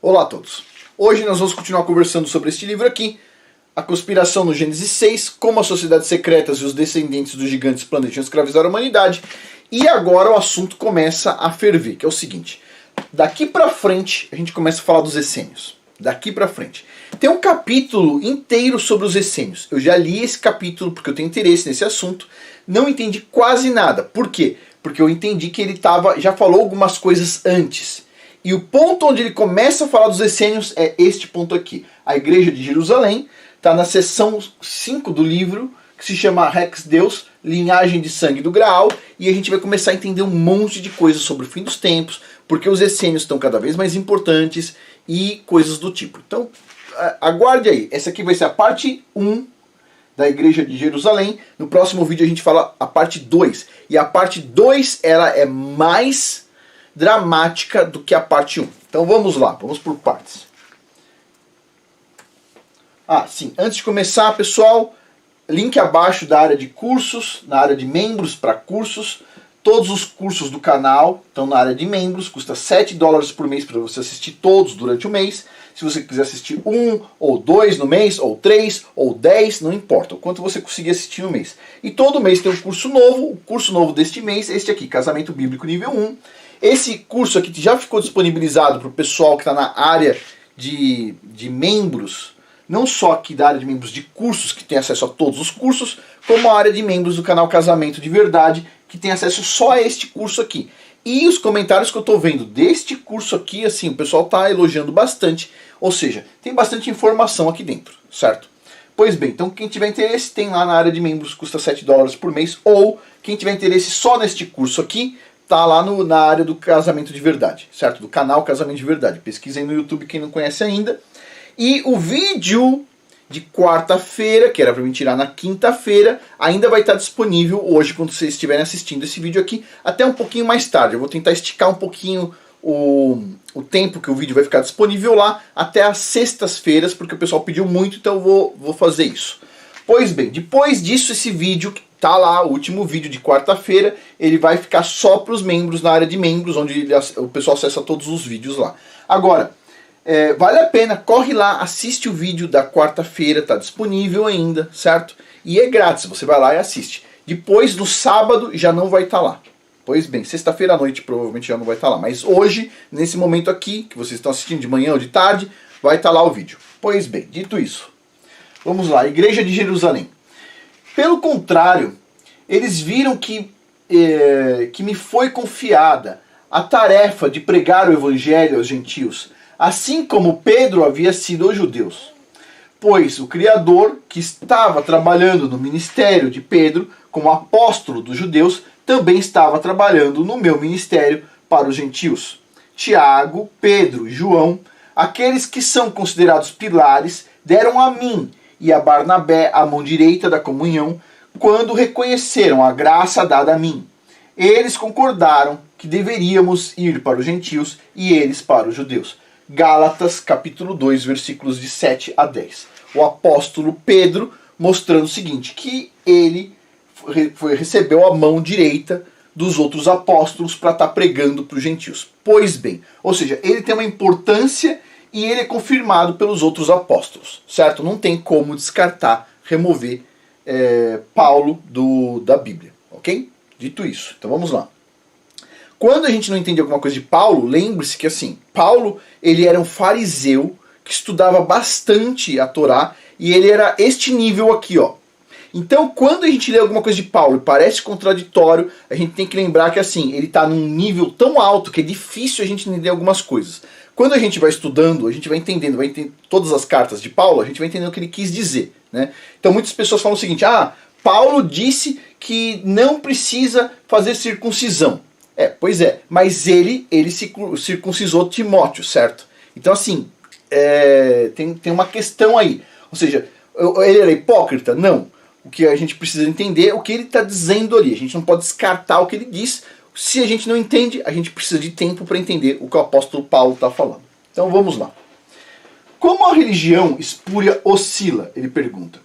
Olá a todos. Hoje nós vamos continuar conversando sobre este livro aqui, A Conspiração no Gênesis 6, como as sociedades secretas e os descendentes dos gigantes planejam escravizar a humanidade. E agora o assunto começa a ferver, que é o seguinte. Daqui pra frente a gente começa a falar dos essênios. Daqui pra frente. Tem um capítulo inteiro sobre os essênios. Eu já li esse capítulo porque eu tenho interesse nesse assunto. Não entendi quase nada. Por quê? Porque eu entendi que ele já falou algumas coisas antes. E o ponto onde ele começa a falar dos essênios é este ponto aqui. A Igreja de Jerusalém está na seção 5 do livro, que se chama Rex Deus, Linhagem de Sangue do Graal, e a gente vai começar a entender um monte de coisas sobre o fim dos tempos, porque os essênios estão cada vez mais importantes e coisas do tipo. Então, aguarde aí. Essa aqui vai ser a parte 1 da Igreja de Jerusalém. No próximo vídeo a gente fala a parte 2. E a parte 2 ela é mais dramática do que a parte 1. Então vamos lá, vamos por partes. Sim, antes de começar, pessoal, link abaixo da área de cursos, na área de membros para cursos. Todos os cursos do canal estão na área de membros, custa $7 por mês para você assistir todos durante o mês. Se você quiser assistir 1 ou 2 no mês, ou 3 ou 10, não importa, o quanto você conseguir assistir no mês. E todo mês tem um curso novo, o curso novo deste mês, este aqui, Casamento Bíblico Nível 1. Esse curso aqui já ficou disponibilizado para o pessoal que está na área de membros, não só aqui da área de membros de cursos, que tem acesso a todos os cursos, como a área de membros do canal Casamento de Verdade, que tem acesso só a este curso aqui. E os comentários que eu estou vendo deste curso aqui, assim, o pessoal está elogiando bastante, ou seja, tem bastante informação aqui dentro, certo? Pois bem, então quem tiver interesse tem lá na área de membros, custa $7 por mês, ou quem tiver interesse só neste curso aqui, tá lá na área do Casamento de Verdade, certo? Do canal Casamento de Verdade. Pesquisem no YouTube quem não conhece ainda. E o vídeo de quarta-feira, que era para me tirar na quinta-feira, ainda vai estar disponível hoje, quando vocês estiverem assistindo esse vídeo aqui, até um pouquinho mais tarde. Eu vou tentar esticar um pouquinho o tempo que o vídeo vai ficar disponível lá, até às sextas-feiras, porque o pessoal pediu muito, então eu vou fazer isso. Pois bem, depois disso, esse vídeo que tá lá, o último vídeo de quarta-feira, ele vai ficar só para os membros, na área de membros, onde o pessoal acessa todos os vídeos lá. Agora, vale a pena, corre lá, assiste o vídeo da quarta-feira, tá disponível ainda, certo? E é grátis, você vai lá e assiste. Depois, no sábado, já não vai estar lá. Pois bem, sexta-feira à noite provavelmente já não vai estar lá. Mas hoje, nesse momento aqui, que vocês estão assistindo de manhã ou de tarde, vai estar lá o vídeo. Pois bem, dito isso, vamos lá, Igreja de Jerusalém. Pelo contrário, eles viram que me foi confiada a tarefa de pregar o evangelho aos gentios, assim como Pedro havia sido aos judeus. Pois o Criador, que estava trabalhando no ministério de Pedro como apóstolo dos judeus, também estava trabalhando no meu ministério para os gentios. Tiago, Pedro e João, aqueles que são considerados pilares, deram a mim e a Barnabé a mão direita da comunhão, quando reconheceram a graça dada a mim. Eles concordaram que deveríamos ir para os gentios e eles para os judeus. Gálatas, capítulo 2, versículos de 7 a 10. O apóstolo Pedro mostrando o seguinte, que ele recebeu a mão direita dos outros apóstolos para estar pregando para os gentios. Pois bem, ou seja, ele tem uma importância e ele é confirmado pelos outros apóstolos, certo? Não tem como descartar, remover Paulo da Bíblia, ok? Dito isso, então vamos lá. Quando a gente não entende alguma coisa de Paulo, lembre-se que assim, Paulo ele era um fariseu que estudava bastante a Torá e ele era este nível aqui, ó. Então, quando a gente lê alguma coisa de Paulo e parece contraditório, a gente tem que lembrar que assim, ele está num nível tão alto que é difícil a gente entender algumas coisas. Quando a gente vai estudando, a gente vai entender todas as cartas de Paulo, a gente vai entender o que ele quis dizer, né? Então, muitas pessoas falam o seguinte, Paulo disse que não precisa fazer circuncisão. Pois é, mas ele circuncisou Timóteo, certo? Então, assim, tem uma questão aí. Ou seja, ele era hipócrita? Não. O que a gente precisa entender é o que ele está dizendo ali. A gente não pode descartar o que ele diz. Se a gente não entende, a gente precisa de tempo para entender o que o apóstolo Paulo está falando. Então vamos lá. Como a religião espúria oscila? Ele pergunta.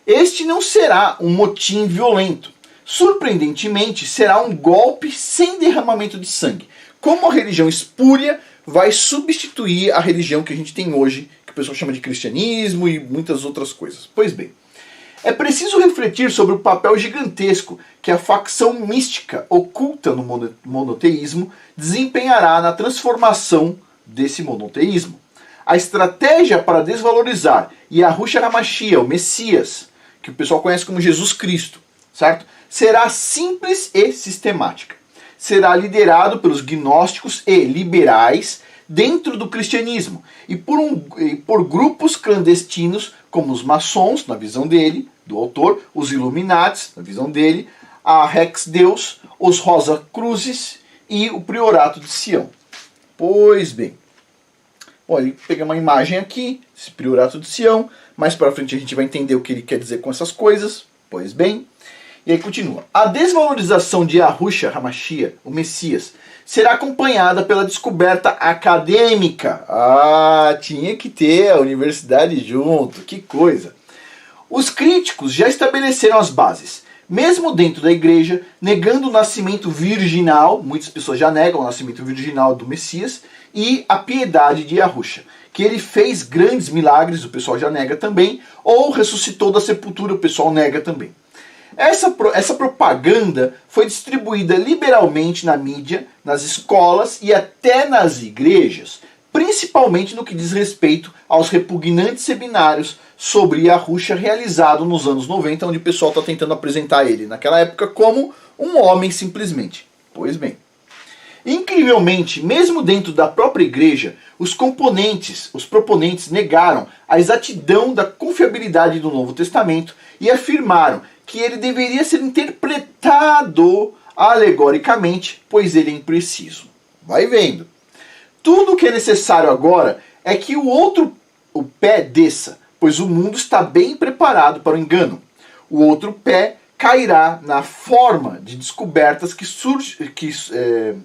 Este não será um motim violento. Surpreendentemente, será um golpe sem derramamento de sangue. Como a religião espúria vai substituir a religião que a gente tem hoje, que o pessoal chama de cristianismo e muitas outras coisas. Pois bem, é preciso refletir sobre o papel gigantesco que a facção mística oculta no monoteísmo desempenhará na transformação desse monoteísmo. A estratégia para desvalorizar Yahushua HaMashiach, o Messias, que o pessoal conhece como Jesus Cristo, certo? Será simples e sistemática. Será liderado pelos gnósticos e liberais dentro do cristianismo e por grupos clandestinos como os maçons, na visão dele, do autor, os Illuminatis, na visão dele, a Rex Deus, os Rosa Cruzes e o Priorato de Sião. Pois bem, olha, peguei uma imagem aqui, esse Priorato de Sião, mais para frente a gente vai entender o que ele quer dizer com essas coisas. Pois bem, e aí continua. A desvalorização de Yahushua HaMashiach, o Messias, será acompanhada pela descoberta acadêmica. Ah, tinha que ter a universidade junto, que coisa. Os críticos já estabeleceram as bases, mesmo dentro da igreja, negando o nascimento virginal, muitas pessoas já negam o nascimento virginal do Messias, e a piedade de Yahushua, que ele fez grandes milagres, o pessoal já nega também, ou ressuscitou da sepultura, o pessoal nega também. Essa propaganda foi distribuída liberalmente na mídia, nas escolas e até nas igrejas, principalmente no que diz respeito aos repugnantes seminários sobre Yahushua realizado nos anos 90, onde o pessoal está tentando apresentar ele naquela época como um homem simplesmente. Pois bem, incrivelmente, mesmo dentro da própria igreja, os proponentes negaram a exatidão da confiabilidade do Novo Testamento e afirmaram que ele deveria ser interpretado alegoricamente, pois ele é impreciso. Vai vendo. Tudo o que é necessário agora é que o pé desça, pois o mundo está bem preparado para o engano. O outro pé cairá na forma de descobertas que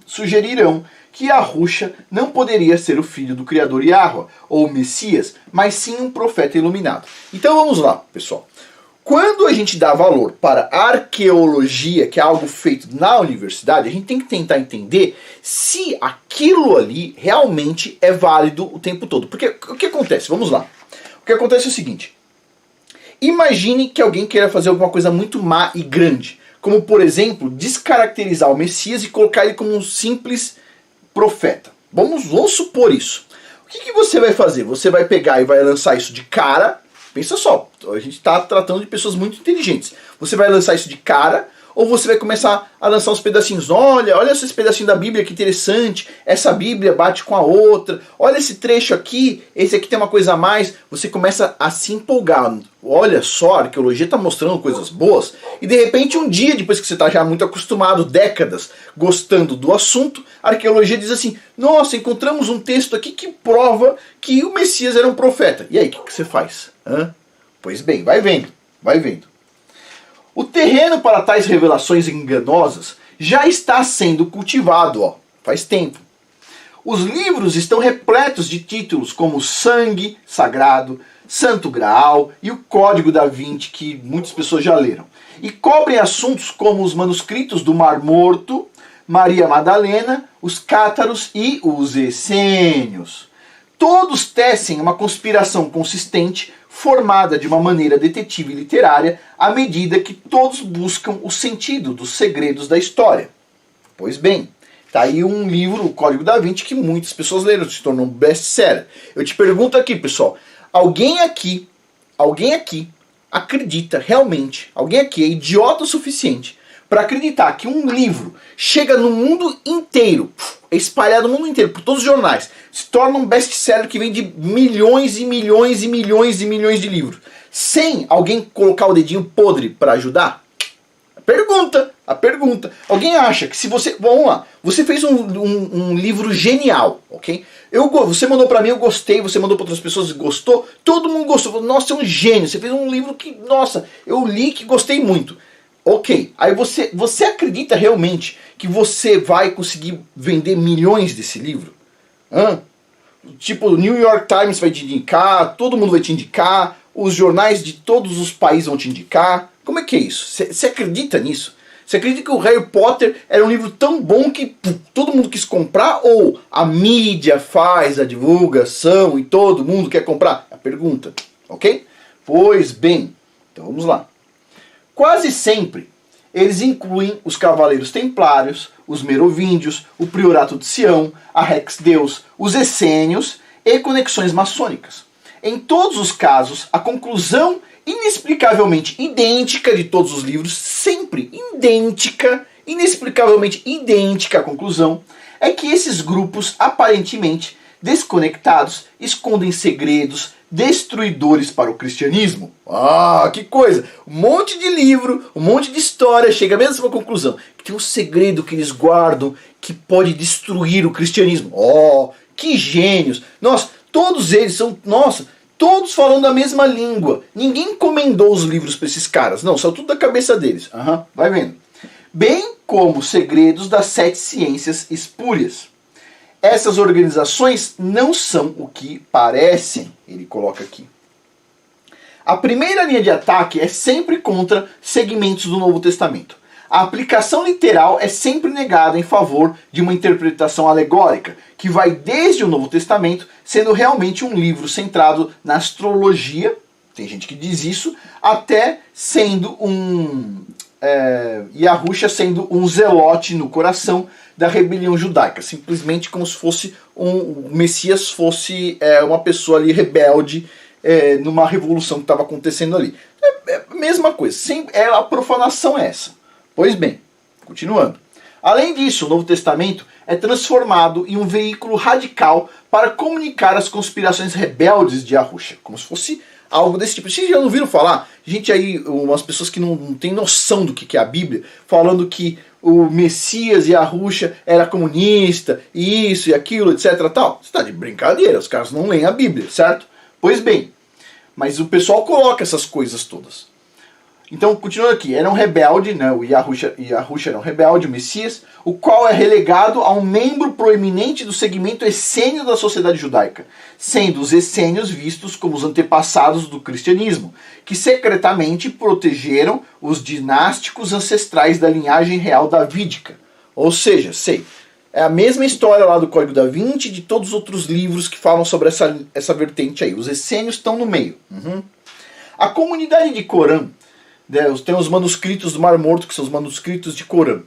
sugerirão que Yahushua não poderia ser o filho do Criador Yahweh, ou o Messias, mas sim um profeta iluminado. Então vamos lá, pessoal. Quando a gente dá valor para a arqueologia, que é algo feito na universidade, a gente tem que tentar entender se aquilo ali realmente é válido o tempo todo. Porque o que acontece? Vamos lá. O que acontece é o seguinte. Imagine que alguém queira fazer alguma coisa muito má e grande, como por exemplo, descaracterizar o Messias e colocar ele como um simples profeta. Vamos supor isso. O que você vai fazer? Você vai pegar e vai lançar isso de cara. Pensa só, a gente está tratando de pessoas muito inteligentes. Você vai lançar isso de cara, ou você vai começar a lançar uns pedacinhos. Olha esse pedacinho da Bíblia, que interessante. Essa Bíblia bate com a outra. Olha esse trecho aqui, esse aqui tem uma coisa a mais. Você começa a se empolgar. Olha só, a arqueologia está mostrando coisas boas. E de repente um dia, depois que você está já muito acostumado, décadas, gostando do assunto, a arqueologia diz assim, nossa, encontramos um texto aqui que prova que o Messias era um profeta. E aí, o que você faz? Pois bem, vai vendo, vai vendo. O terreno para tais revelações enganosas já está sendo cultivado, faz tempo. Os livros estão repletos de títulos como Sangue Sagrado, Santo Graal e o Código da Vinci, que muitas pessoas já leram. E cobrem assuntos como os manuscritos do Mar Morto, Maria Madalena, os Cátaros e os Essênios. Todos tecem uma conspiração consistente, formada de uma maneira detetive literária, à medida que todos buscam o sentido dos segredos da história. Pois bem, tá aí um livro, o Código da Vinci, que muitas pessoas leram, se tornou um best-seller. Eu te pergunto aqui, pessoal, alguém aqui acredita realmente, alguém aqui é idiota o suficiente para acreditar que um livro chega no mundo inteiro, é espalhado no mundo inteiro, por todos os jornais, se torna um best-seller que vende milhões e milhões e milhões e milhões de livros, sem alguém colocar o dedinho podre para ajudar? A pergunta. Alguém acha que se você... Vamos lá. Você fez um livro genial, ok? Você mandou para mim, eu gostei. Você mandou para outras pessoas, gostou. Todo mundo gostou. Nossa, é um gênio. Você fez um livro que... Nossa, eu li que gostei muito. Ok. Aí você acredita realmente que você vai conseguir vender milhões desse livro? Tipo, o New York Times vai te indicar, todo mundo vai te indicar, os jornais de todos os países vão te indicar. Como é que é isso? Você acredita nisso? Você acredita que o Harry Potter era um livro tão bom que todo mundo quis comprar? Ou a mídia faz a divulgação e todo mundo quer comprar? É a pergunta, ok? Pois bem, então vamos lá. Quase sempre eles incluem os Cavaleiros Templários, os Merovíngios, o Priorato de Sião, a Rex Deus, os Essênios e conexões maçônicas. Em todos os casos, a conclusão inexplicavelmente idêntica de todos os livros, sempre idêntica, inexplicavelmente idêntica à conclusão, é que esses grupos aparentemente desconectados escondem segredos destruidores para o cristianismo. Ah, que coisa! Um monte de livro, um monte de história chega à mesma conclusão, que tem um segredo que eles guardam que pode destruir o cristianismo. Oh, que gênios! Nossa, todos eles são, todos falando a mesma língua. Ninguém encomendou os livros para esses caras. Não, só tudo da cabeça deles. Vai vendo. Bem como segredos das 7 ciências espúrias. Essas organizações não são o que parecem, ele coloca aqui. A primeira linha de ataque é sempre contra segmentos do Novo Testamento. A aplicação literal é sempre negada em favor de uma interpretação alegórica, que vai desde o Novo Testamento, sendo realmente um livro centrado na astrologia, tem gente que diz isso, até sendo Yahushua sendo um zelote no coração da rebelião judaica, simplesmente como se fosse o Messias fosse uma pessoa ali rebelde numa revolução que estava acontecendo ali. Mesma coisa, a profanação é essa. Pois bem, continuando. Além disso, o Novo Testamento é transformado em um veículo radical para comunicar as conspirações rebeldes de Yahushua, como se fosse algo desse tipo. Vocês já não ouviram falar? Gente aí, umas pessoas que não têm noção do que é a Bíblia, falando que o Messias e Yahushua era comunista, e isso e aquilo, etc. Tal. Você está de brincadeira, os caras não leem a Bíblia, certo? Pois bem, mas o pessoal coloca essas coisas todas. Então, continuando aqui, era um rebelde, né? O Yahushua era um rebelde, o Messias, o qual é relegado a um membro proeminente do segmento essênio da sociedade judaica, sendo os essênios vistos como os antepassados do cristianismo, que secretamente protegeram os dinásticos ancestrais da linhagem real davídica. Ou seja, é a mesma história lá do Código da Vinci e de todos os outros livros que falam sobre essa vertente aí. Os essênios estão no meio. A comunidade de Corã, tem os manuscritos do Mar Morto, que são os manuscritos de Corã.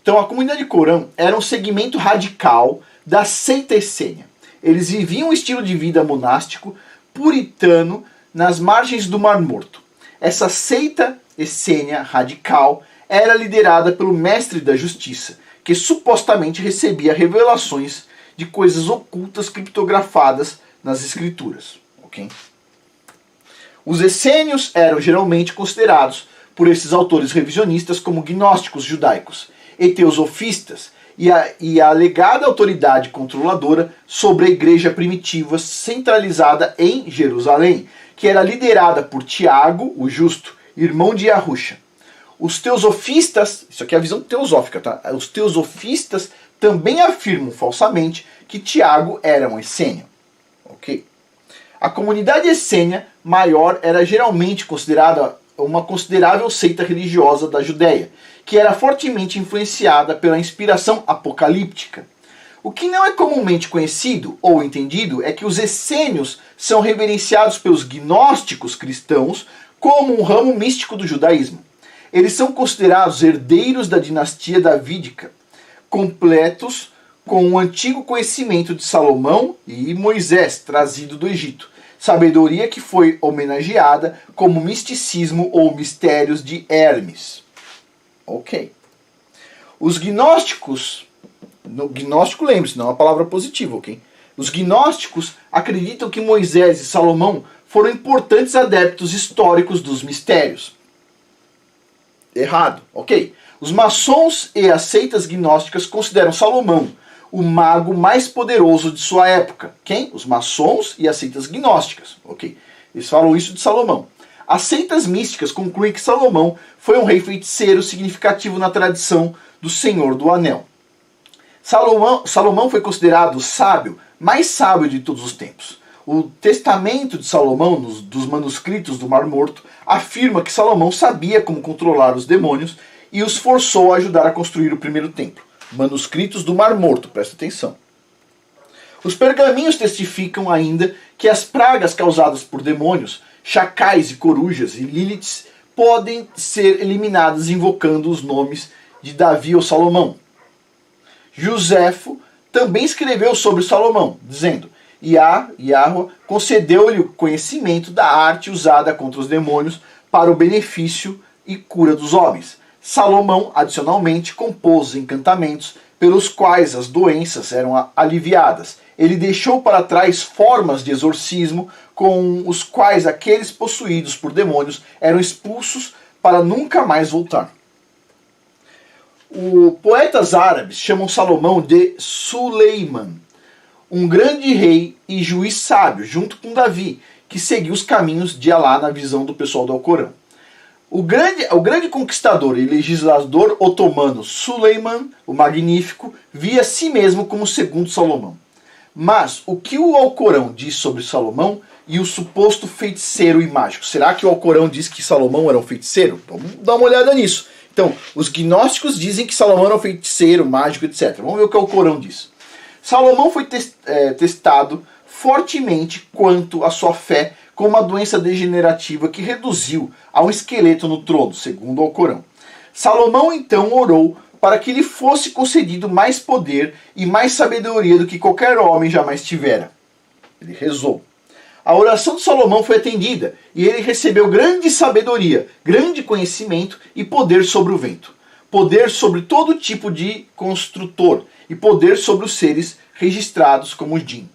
Então a comunidade de Corã era um segmento radical da seita essênia. Eles viviam um estilo de vida monástico, puritano, nas margens do Mar Morto. Essa seita essênia radical era liderada pelo mestre da justiça, que supostamente recebia revelações de coisas ocultas criptografadas nas escrituras. Ok? Os essênios eram geralmente considerados por esses autores revisionistas como gnósticos judaicos e teosofistas e a alegada autoridade controladora sobre a igreja primitiva centralizada em Jerusalém, que era liderada por Tiago, o justo, irmão de Yahushua. Os teosofistas, isso aqui é a visão teosófica, tá? Os teosofistas também afirmam falsamente que Tiago era um essênio. Ok? A comunidade essênia maior era geralmente considerada uma considerável seita religiosa da Judéia, que era fortemente influenciada pela inspiração apocalíptica. O que não é comumente conhecido ou entendido é que os essênios são reverenciados pelos gnósticos cristãos como um ramo místico do judaísmo. Eles são considerados herdeiros da dinastia davídica, completos com o antigo conhecimento de Salomão e Moisés, trazido do Egito. Sabedoria que foi homenageada como misticismo ou mistérios de Hermes. Ok. Os gnósticos, gnóstico lembre-se, não é uma palavra positiva, ok? Os gnósticos acreditam que Moisés e Salomão foram importantes adeptos históricos dos mistérios. Errado, ok? Os maçons e as seitas gnósticas consideram Salomão o mago mais poderoso de sua época. Quem? Os maçons e as seitas gnósticas. Ok? Eles falam isso de Salomão. As seitas místicas concluem que Salomão foi um rei feiticeiro significativo na tradição do Senhor do Anel. Salomão foi considerado o sábio, mais sábio de todos os tempos. O testamento de Salomão, dos manuscritos do Mar Morto, afirma que Salomão sabia como controlar os demônios e os forçou a ajudar a construir o primeiro templo. Manuscritos do Mar Morto, presta atenção. Os pergaminhos testificam ainda que as pragas causadas por demônios, chacais e corujas e Liliths podem ser eliminadas invocando os nomes de Davi ou Salomão. Josefo também escreveu sobre Salomão, dizendo: Yahweh concedeu-lhe o conhecimento da arte usada contra os demônios para o benefício e cura dos homens. Salomão, adicionalmente, compôs encantamentos pelos quais as doenças eram aliviadas. Ele deixou para trás formas de exorcismo com os quais aqueles possuídos por demônios eram expulsos para nunca mais voltar. Os poetas árabes chamam Salomão de Suleiman, um grande rei e juiz sábio, junto com Davi, que seguiu os caminhos de Alá na visão do pessoal do Alcorão. O grande conquistador e legislador otomano Suleiman, o Magnífico, via a si mesmo como segundo Salomão. Mas o que o Alcorão diz sobre Salomão e o suposto feiticeiro e mágico? Será que o Alcorão diz que Salomão era um feiticeiro? Vamos dar uma olhada nisso. Então, os gnósticos dizem que Salomão era um feiticeiro, mágico, etc. Vamos ver o que o Alcorão diz. Salomão foi testado fortemente quanto à sua fé com uma doença degenerativa que reduziu a um esqueleto no trono, segundo o Alcorão. Salomão então orou para que lhe fosse concedido mais poder e mais sabedoria do que qualquer homem jamais tivera. Ele rezou. A oração de Salomão foi atendida e ele recebeu grande sabedoria, grande conhecimento e poder sobre o vento. Poder sobre todo tipo de construtor e poder sobre os seres registrados como djinn.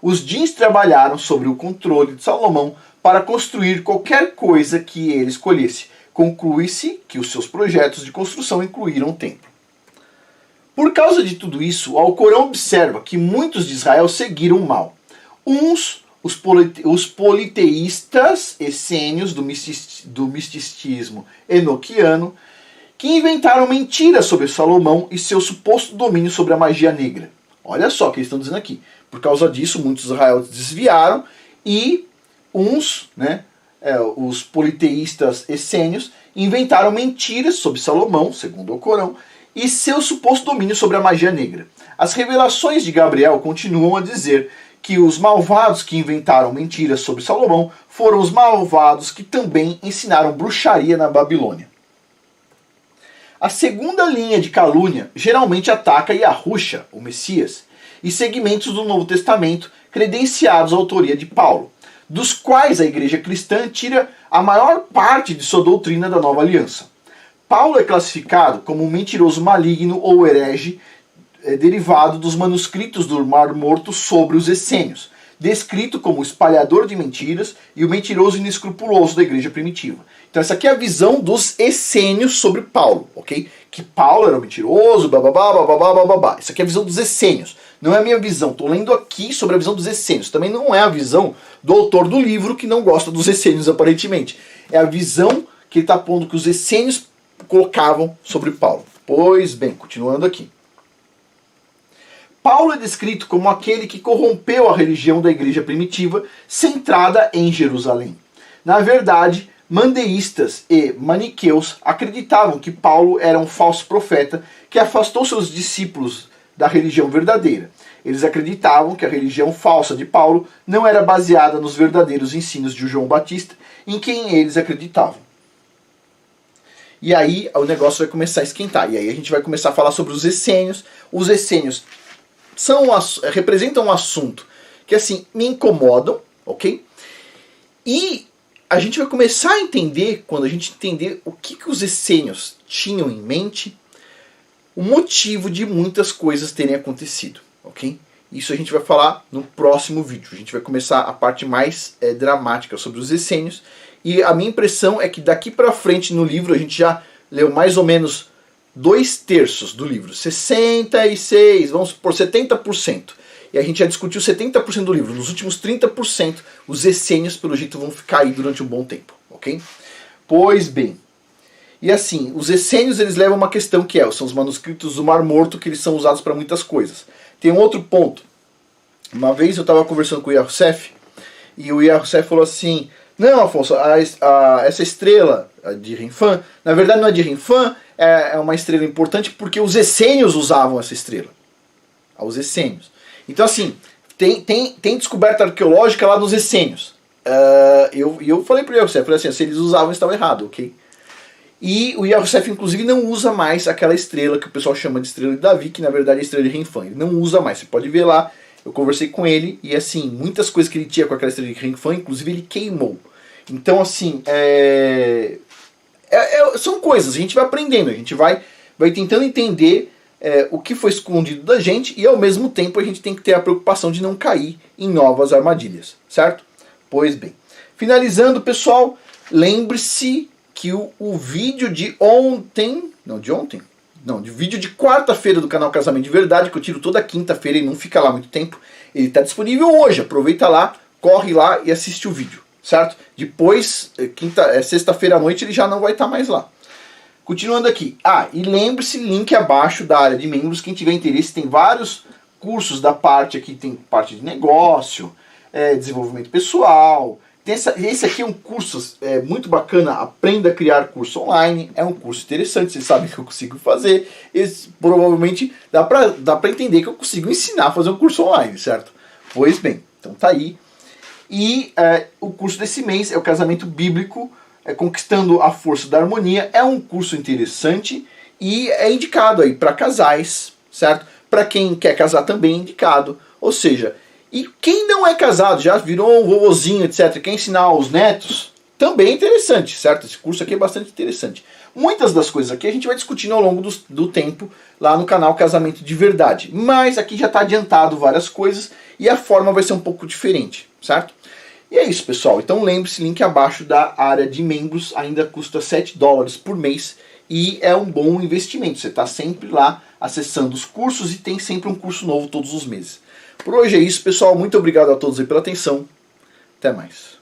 Os djinns trabalharam sobre o controle de Salomão para construir qualquer coisa que ele escolhesse. Conclui-se que os seus projetos de construção incluíram o templo. Por causa de tudo isso, o Alcorão observa que muitos de Israel seguiram o mal. Os politeístas essênios do misticismo enoquiano, que inventaram mentiras sobre Salomão e seu suposto domínio sobre a magia negra. Olha só o que eles estão dizendo aqui. Por causa disso, muitos israelitas desviaram e os politeístas essênios inventaram mentiras sobre Salomão, segundo o Alcorão, e seu suposto domínio sobre a magia negra. As revelações de Gabriel continuam a dizer que os malvados que inventaram mentiras sobre Salomão foram os malvados que também ensinaram bruxaria na Babilônia. A segunda linha de calúnia geralmente ataca Yahusha, o Messias, e segmentos do Novo Testamento credenciados à autoria de Paulo, dos quais a igreja cristã tira a maior parte de sua doutrina da Nova Aliança. Paulo é classificado como um mentiroso maligno ou herege derivado dos manuscritos do Mar Morto sobre os essênios, descrito como o espalhador de mentiras e o mentiroso inescrupuloso da igreja primitiva. Então essa aqui é a visão dos essênios sobre Paulo, ok? Que Paulo era um mentiroso, bababá, bababá, bababá. Isso aqui é a visão dos essênios. Não é a minha visão. Estou lendo aqui sobre a visão dos essênios. Também não é a visão do autor do livro, que não gosta dos essênios, aparentemente. É a visão que ele está pondo que os essênios colocavam sobre Paulo. Pois bem, continuando aqui. Paulo é descrito como aquele que corrompeu a religião da igreja primitiva, centrada em Jerusalém. Na verdade, mandeístas e maniqueus acreditavam que Paulo era um falso profeta que afastou seus discípulos da religião verdadeira. Eles acreditavam que a religião falsa de Paulo não era baseada nos verdadeiros ensinos de João Batista, em quem eles acreditavam. E aí o negócio vai começar a esquentar. E aí a gente vai começar a falar sobre os essênios. Os essênios representam um assunto que assim me incomodam, ok? E a gente vai começar a entender, quando a gente entender o que os essênios tinham em mente, o motivo de muitas coisas terem acontecido, ok? Isso a gente vai falar no próximo vídeo. A gente vai começar a parte mais dramática sobre os essênios. E a minha impressão é que daqui para frente no livro a gente já leu mais ou menos 2/3 do livro. 66, vamos por 70%. E a gente já discutiu 70% do livro. Nos últimos 30%, os essênios, pelo jeito, vão ficar aí durante um bom tempo, ok? Pois bem. E assim, os essênios eles levam uma questão que são os manuscritos do Mar Morto, que eles são usados para muitas coisas. Tem um outro ponto. Uma vez eu estava conversando com o Yahussef, e o Yahussef falou assim: Não, Afonso, essa estrela de Renfan, na verdade não é de Renfan, é uma estrela importante porque os essênios usavam essa estrela. Os essênios. Então assim, tem descoberta arqueológica lá nos essênios. Eu falei para o Yosef, falei assim, se eles usavam, eles estavam errados, ok? E o Yosef, inclusive, não usa mais aquela estrela que o pessoal chama de estrela de Davi, que na verdade é a estrela de Renfan. Ele não usa mais, você pode ver lá, eu conversei com ele, e assim, muitas coisas que ele tinha com aquela estrela de Renfan, inclusive ele queimou. Então assim, são coisas, a gente vai aprendendo, a gente vai tentando entender o que foi escondido da gente, e ao mesmo tempo a gente tem que ter a preocupação de não cair em novas armadilhas, certo? Pois bem, finalizando, pessoal, lembre-se que o vídeo de ontem, de vídeo de quarta-feira do canal Casamento de Verdade, que eu tiro toda quinta-feira e não fica lá muito tempo, ele está disponível hoje, aproveita lá, corre lá e assiste o vídeo, certo? Depois, sexta-feira à noite, ele já não vai estar mais lá. Continuando aqui, e lembre-se, link abaixo da área de membros, quem tiver interesse, tem vários cursos da parte aqui, tem parte de negócio, desenvolvimento pessoal. Esse aqui é um curso muito bacana, Aprenda a Criar Curso Online, é um curso interessante, vocês sabem que eu consigo fazer, provavelmente dá pra entender que eu consigo ensinar a fazer um curso online, certo? Pois bem, então tá aí. E o curso desse mês é o Casamento Bíblico, Conquistando a Força da Harmonia, é um curso interessante e é indicado aí para casais, certo? Para quem quer casar também é indicado, ou seja, e quem não é casado, já virou um vovozinho, etc., quer ensinar aos netos, também é interessante, certo? Esse curso aqui é bastante interessante. Muitas das coisas aqui a gente vai discutindo ao longo do tempo lá no canal Casamento de Verdade, mas aqui já está adiantado várias coisas e a forma vai ser um pouco diferente, certo? E é isso, pessoal. Então lembre-se, link abaixo da área de membros, ainda custa $7 por mês e é um bom investimento. Você está sempre lá acessando os cursos e tem sempre um curso novo todos os meses. Por hoje é isso, pessoal. Muito obrigado a todos aí pela atenção. Até mais.